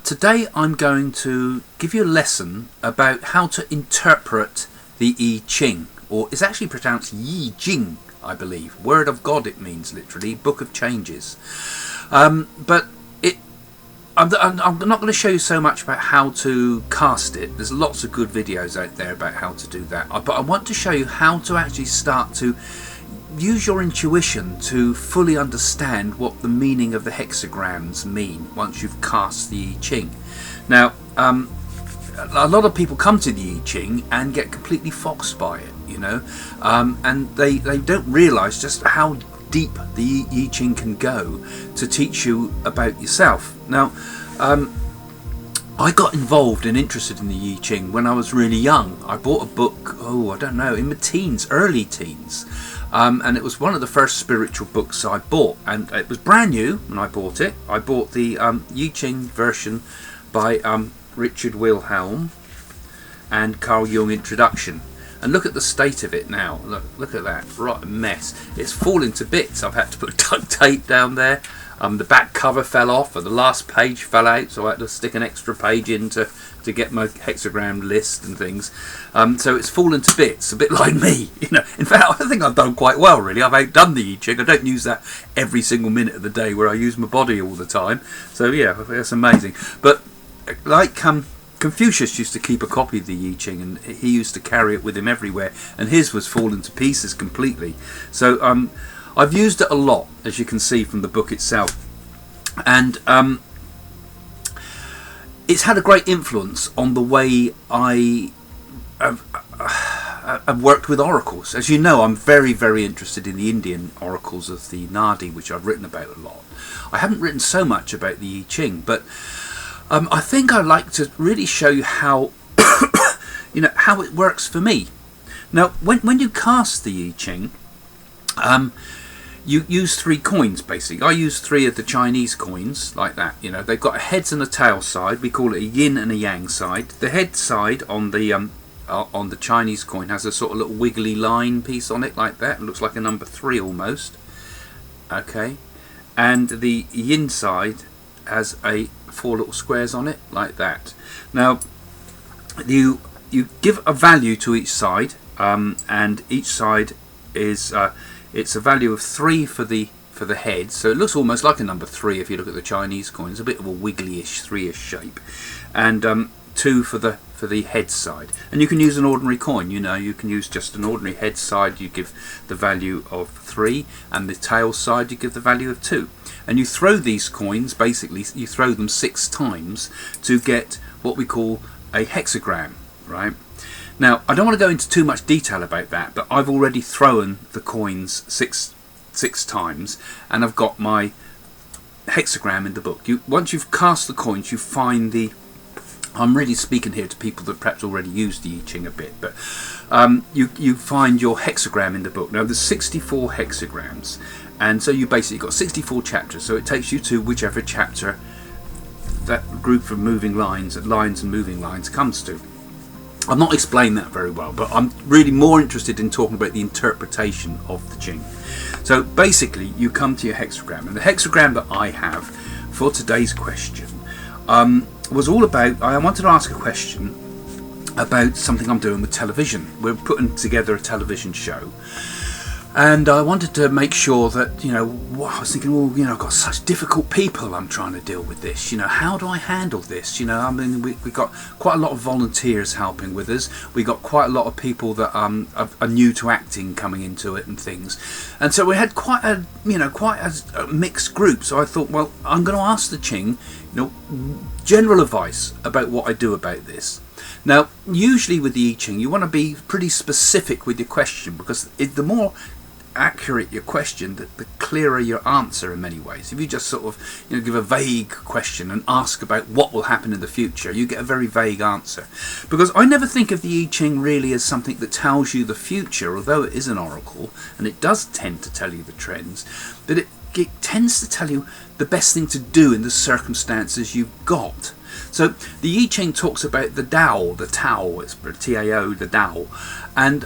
Today I'm going to give you a lesson about how to interpret the I Ching, or it's actually pronounced Yi Jing, I believe. Word of God it means, literally, Book of Changes. But I'm not going to show you so much about how to cast it. There's lots of good videos out there about how to do that. But I want to show you how to actually start to use your intuition to fully understand what the meaning of the hexagrams mean once you've cast the I Ching. Now, a lot of people come to the I Ching and get completely foxed by it, you know, and they don't realise just how deep the I Ching can go to teach you about yourself. Now, I got involved and interested in the I Ching when I was really young. I bought a book, I don't know, in my teens, early teens. And it was one of the first spiritual books I bought, and it was brand new when I bought it. I bought the I Ching version by Richard Wilhelm and Carl Jung introduction. And look at the state of it now. Look at that, right, a mess. It's falling to bits. I've had to put duct tape down there. The back cover fell off, and the last page fell out, so I had to stick an extra page in to get my hexagram list and things. So it's fallen to bits, a bit like me, you know. In fact, I think I've done quite well, really. I've outdone the I Ching. I don't use that every single minute of the day, where I use my body all the time. So yeah, that's amazing. But like Confucius used to keep a copy of the I Ching, and he used to carry it with him everywhere, and his was fallen to pieces completely. So I've used it a lot, as you can see from the book itself, and it's had a great influence on the way I have worked with oracles. As you know, I'm very, very interested in the Indian oracles of the Nadi, which I've written about a lot. I haven't written so much about the I Ching, but I think I'd like to really show you how how it works for me. Now, when you cast the I Ching, you use 3 coins, basically. I use 3 of the Chinese coins, like that. You know, they've got a heads and a tail side. We call it a yin and a yang side. The head side on the Chinese coin has a sort of little wiggly line piece on it, like that. It looks like a number 3 almost. Okay, and the yin side has 4 little squares on it, like that. Now, you give a value to each side, and each side is it's a value of 3 for the head, so it looks almost like a number 3 if you look at the Chinese coin. It's a bit of a wiggly-ish 3-ish shape, and 2 for the head side. And you can use an ordinary coin. You know, you can use just an ordinary head side. You give the value of 3, and the tail side you give the value of 2. And you throw these coins, basically, you throw them 6 times to get what we call a hexagram, right? Now, I don't want to go into too much detail about that, but I've already thrown the coins six times, and I've got my hexagram in the book. Once you've cast the coins, you find the... I'm really speaking here to people that perhaps already used the I Ching a bit, but you find your hexagram in the book. Now, there's 64 hexagrams, and so you basically got 64 chapters, so it takes you to whichever chapter that group of moving lines and moving lines comes to. I've not explained that very well, but I'm really more interested in talking about the interpretation of the Ching. So basically, you come to your hexagram, and the hexagram that I have for today's question was all about, I wanted to ask a question about something I'm doing with television. We're putting together a television show, and I wanted to make sure that, you know, I was thinking, well, you know, I've got such difficult people I'm trying to deal with this. You know, how do I handle this? You know, I mean, we got quite a lot of volunteers helping with us. We got quite a lot of people that are new to acting coming into it and things. And so we had quite a mixed group. So I thought, well, I'm going to ask the Ching, you know, general advice about what I do about this. Now, usually with the I Ching, you want to be pretty specific with your question, because the more accurate your question, the clearer your answer in many ways. If you just sort of, you know, give a vague question and ask about what will happen in the future, you get a very vague answer. Because I never think of the I Ching really as something that tells you the future, although it is an oracle and it does tend to tell you the trends, but it tends to tell you the best thing to do in the circumstances you've got. So the I Ching talks about the Tao, it's T-A-O, the Tao, and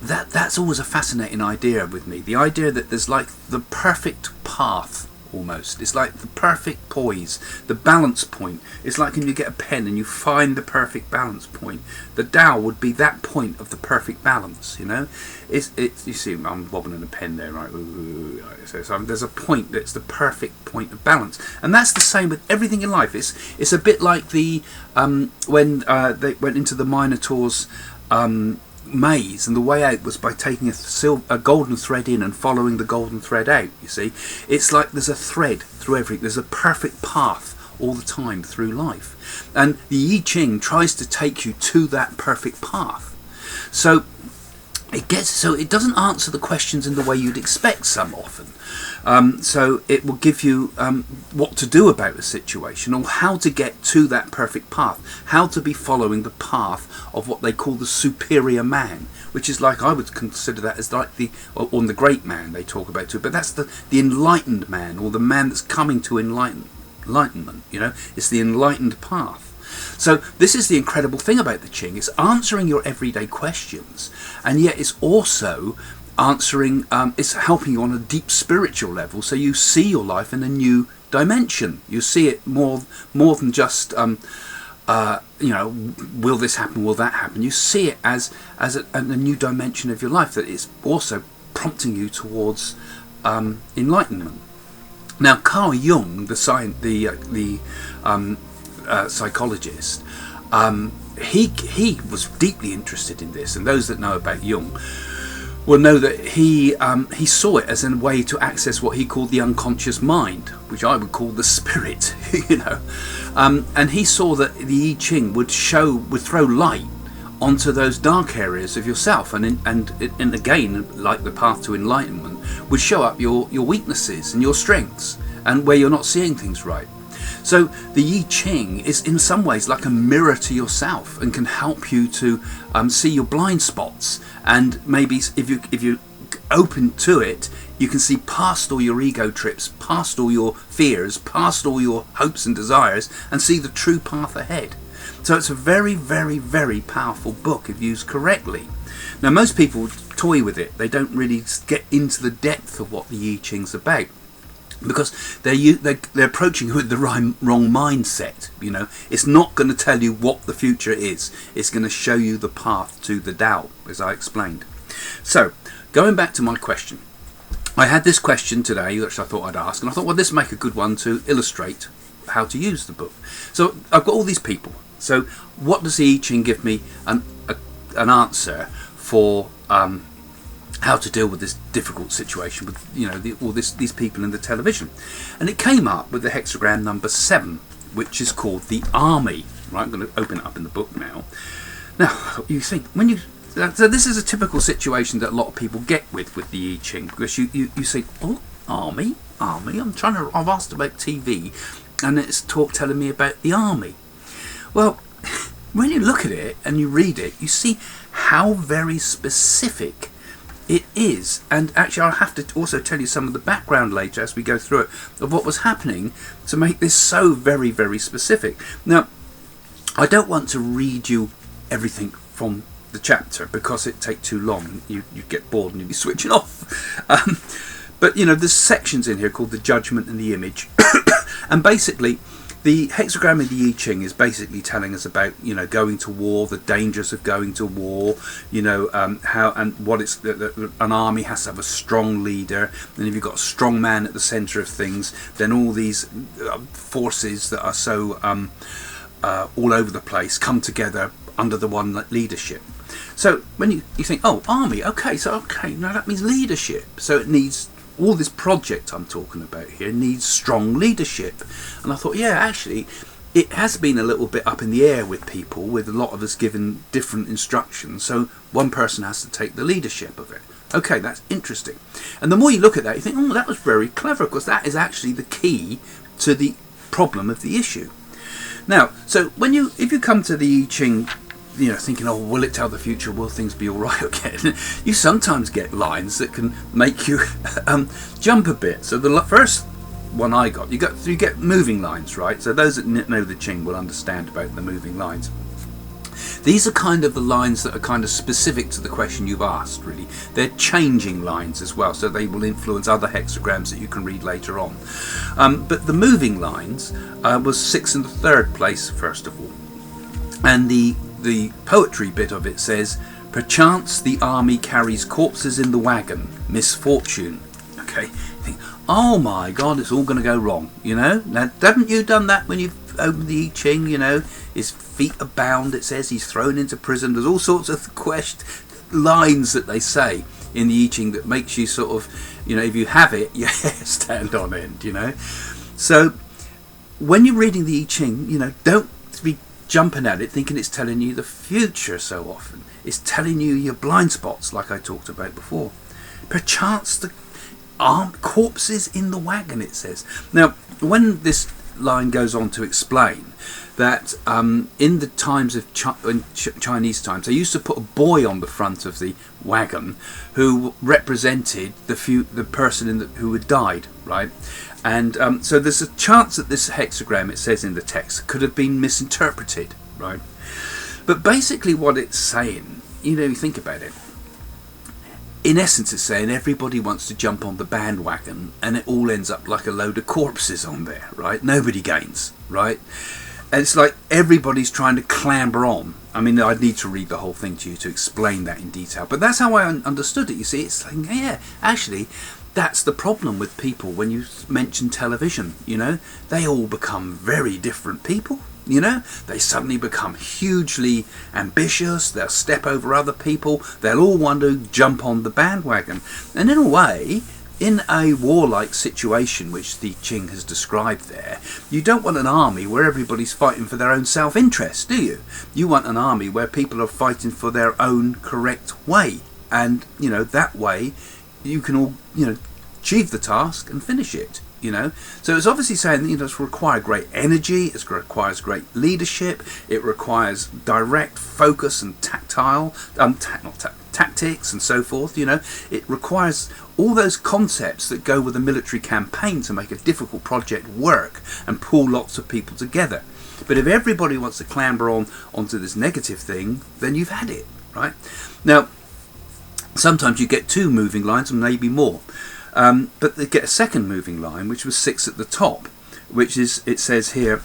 that's always a fascinating idea with me. The idea that there's like the perfect path almost. It's like the perfect poise, the balance point. It's like when you get a pen and you find the perfect balance point. The Tao would be that point of the perfect balance, you know. You see, I'm wobbling a pen there, right? So there's a point that's the perfect point of balance, and that's the same with everything in life. It's a bit like the when they went into the Minotaur's maze, and the way out was by taking a golden thread in and following the golden thread out. You see, it's like there's a thread through everything. There's a perfect path all the time through life, and the Yi Jing tries to take you to that perfect path. So it doesn't answer the questions in the way you'd expect some often. So it will give you what to do about the situation, or how to get to that perfect path, how to be following the path of what they call the superior man, which is like, I would consider that as like the great man they talk about too, but that's the enlightened man, or the man that's coming to enlightenment, you know, it's the enlightened path. So this is the incredible thing about the Qing. It's answering your everyday questions, and yet it's also answering, it's helping you on a deep spiritual level, so you see your life in a new dimension. You see it more than just you know, will this happen, will that happen. You see it as a new dimension of your life, that it's also prompting you towards enlightenment. Now, Carl Jung, the psychologist, he was deeply interested in this, and those that know about Jung will know that he saw it as a way to access what he called the unconscious mind, which I would call the spirit, you know. And he saw that the I Ching would throw light onto those dark areas of yourself, and again, like the path to enlightenment, would show up your weaknesses and your strengths, and where you're not seeing things right. So the Yi Jing is in some ways like a mirror to yourself, and can help you to see your blind spots, and maybe if you open to it, you can see past all your ego trips, past all your fears, past all your hopes and desires, and see the true path ahead. So it's a very, very, very powerful book if used correctly. Now, most people toy with it. They don't really get into the depth of what the Yi Jing's about, because they're approaching it with the wrong mindset. You know, it's not going to tell you what the future is. It's going to show you the path to the Tao, as I explained. So, going back to my question, I had this question today which I thought I'd ask, and I thought, well, this would make a good one to illustrate how to use the book. So I've got all these people. So what does the I Ching give me an answer for how to deal with this difficult situation with, you know, these people in the television? And it came up with the hexagram number 7, which is called the army. Right, I'm going to open it up in the book now. Now, you think, so this is a typical situation that a lot of people get with the I Ching, because you say, oh, army, I've asked about TV, and it's telling me about the army. Well, when you look at it and you read it, you see how very specific it is. And actually, I'll have to also tell you some of the background later as we go through it, of what was happening to make this so very, very specific. Now, I don't want to read you everything from the chapter, because it take too long. You get bored and you'll be switching off. But, you know, there's sections in here called the judgment and the image. And basically, the hexagram of the I Ching is basically telling us about, you know, going to war, the dangers of going to war, you know, how and what it's an army has to have a strong leader, and if you've got a strong man at the centre of things, then all these forces that are so all over the place come together under the one leadership. So when you think, oh, army, okay, now that means leadership. So it needs, all this project I'm talking about here needs strong leadership. And I thought, yeah, actually, it has been a little bit up in the air with people, with a lot of us given different instructions. So one person has to take the leadership of it. Okay, that's interesting. And the more you look at that, you think, oh, that was very clever, because that is actually the key to the problem of the issue. Now, so if you come to the I Ching, you know, thinking, oh, will it tell the future? Will things be all right again? You sometimes get lines that can make you jump a bit. So the first one I got, you get moving lines, right? So those that know the Ching will understand about the moving lines. These are kind of the lines that are kind of specific to the question you've asked, really. They're changing lines as well, so they will influence other hexagrams that you can read later on. But the moving lines was 6 in the 3rd place, first of all. And the poetry bit of it says, "Perchance the army carries corpses in the wagon, misfortune." Okay, you think, oh my God, it's all going to go wrong, you know? Now, haven't you done that when you've opened the I Ching, you know? His feet are bound, it says, he's thrown into prison. There's all sorts of lines that they say in the I Ching that makes you sort of, you know, if you have it, your hair stand on end, you know? So, when you're reading the I Ching, you know, don't be jumping at it thinking it's telling you the future so often. It's telling you your blind spots, like I talked about before. Perchance the corpses in the wagon, it says. Now, when this line goes on to explain that in the times of Chinese times, they used to put a boy on the front of the wagon who represented the person who had died, right? And so there's a chance that this hexagram, it says in the text, could have been misinterpreted, right? But basically what it's saying, you know, you think about it, in essence it's saying everybody wants to jump on the bandwagon and it all ends up like a load of corpses on there, right? Nobody gains, right? And it's like everybody's trying to clamber on. I mean, I'd need to read the whole thing to you to explain that in detail, but that's how I understood it. You see, it's like, yeah, actually that's the problem with people when you mention television, you know? They all become very different people. You know, they suddenly become hugely ambitious, they'll step over other people, they'll all want to jump on the bandwagon. And in a way, in a warlike situation, which the Ching has described there, you don't want an army where everybody's fighting for their own self-interest, do you? You want an army where people are fighting for their own correct way. And, you know, that way you can all, you know, achieve the task and finish it. You know, so it's obviously saying that, you know, it requires great energy, it requires great leadership, it requires direct focus and tactics and so forth. You know, it requires all those concepts that go with a military campaign to make a difficult project work and pull lots of people together. But if everybody wants to clamber onto this negative thing, then you've had it, right? Now, sometimes you get 2 moving lines and maybe more. But they get a second moving line, which was 6 at the top, which is, it says here,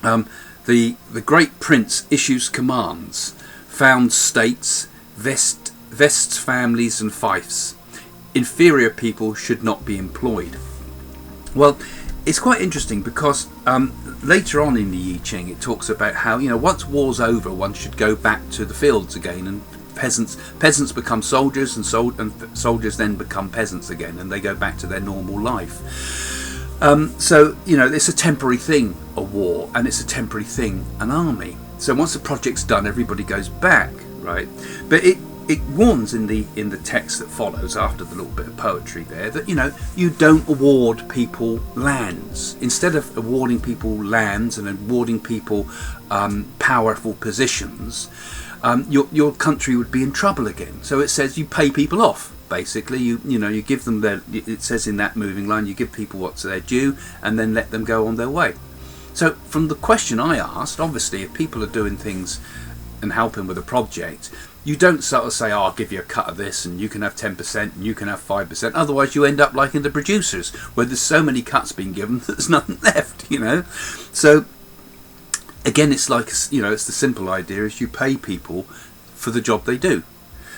the great prince issues commands, found states, vests families and fiefs. Inferior people should not be employed. Well, it's quite interesting because later on in the Yi Ching it talks about how, you know, once war's over, one should go back to the fields again, and peasants become soldiers, and soldiers then become peasants again, and they go back to their normal life. So, you know, it's a temporary thing, a war, and it's a temporary thing, an army. So once the project's done, everybody goes back, right? But it warns in the text that follows after the little bit of poetry there that, you know, you don't award people lands. Instead of awarding people lands and awarding people powerful positions, your country would be in trouble again. So it says you pay people off. Basically, you know, you give them their. It says in that moving line, you give people what's their due, and then let them go on their way. So from the question I asked, obviously, if people are doing things and helping with a project, you don't sort of say, "Oh, I'll give you a cut of this, and you can have 10%, and you can have 5%." Otherwise, you end up like in the producers, where there's so many cuts being given that there's nothing left. You know, so. Again, it's like, you know, it's the simple idea is you pay people for the job they do.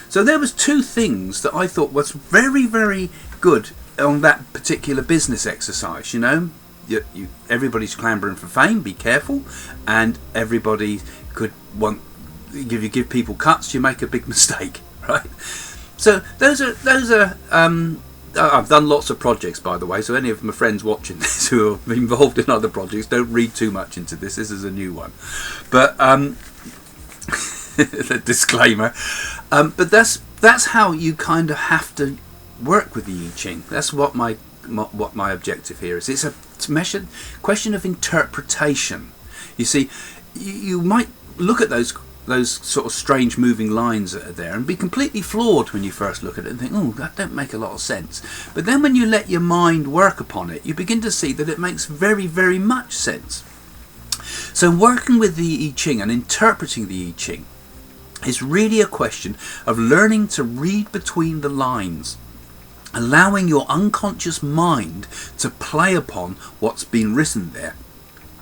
So there was 2 things that I thought was very, very good on that particular business exercise. You know, everybody's clambering for fame. Be careful, and everybody could want. If you give people cuts, you make a big mistake, right? So those are. I've done lots of projects, by the way, so any of my friends watching this who are involved in other projects, don't read too much into this. This is a new one. But the disclaimer. But that's how you kind of have to work with the Yi Ching. That's what my objective here is. It's a question of interpretation. You see, you might look at those sort of strange moving lines that are there and be completely flawed when you first look at it and think, oh, that don't make a lot of sense. But then when you let your mind work upon it, you begin to see that it makes very, very much sense. So working with the I Ching and interpreting the I Ching is really a question of learning to read between the lines, allowing your unconscious mind to play upon what's been written there,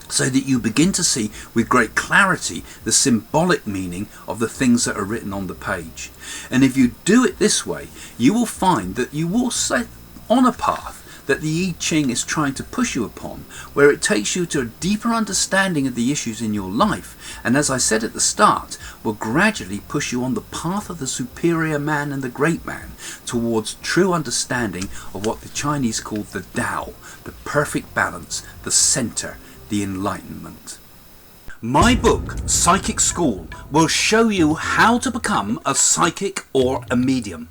so that you begin to see with great clarity the symbolic meaning of the things that are written on the page. And if you do it this way, you will find that you will set on a path that the I Ching is trying to push you upon, where it takes you to a deeper understanding of the issues in your life, and as I said at the start, will gradually push you on the path of the superior man and the great man, towards true understanding of what the Chinese call the Tao, the perfect balance, the center, the enlightenment. My book, Psychic School, will show you how to become a psychic or a medium.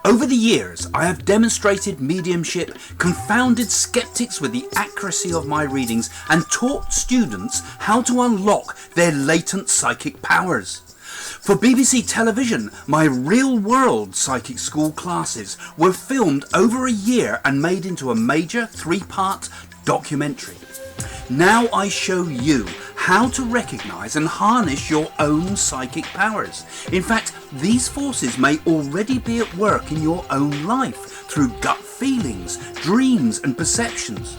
Over the years, I have demonstrated mediumship, confounded skeptics with the accuracy of my readings, and taught students how to unlock their latent psychic powers. For BBC television, my real-world Psychic School classes were filmed over a year and made into a major 3-part documentary. Now I show you how to recognise and harness your own psychic powers. In fact, these forces may already be at work in your own life through gut feelings, dreams and perceptions.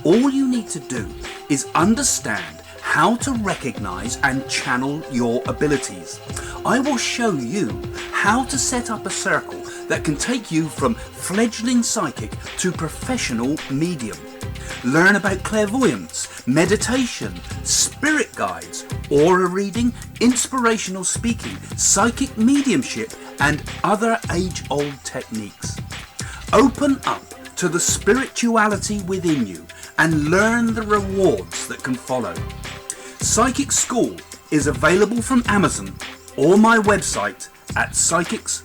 All you need to do is understand how to recognise and channel your abilities. I will show you how to set up a circle that can take you from fledgling psychic to professional medium. Learn about clairvoyance, meditation, spirit guides, aura reading, inspirational speaking, psychic mediumship, and other age-old techniques. Open up to the spirituality within you and learn the rewards that can follow. Psychic School is available from Amazon or my website at psychics.co.uk.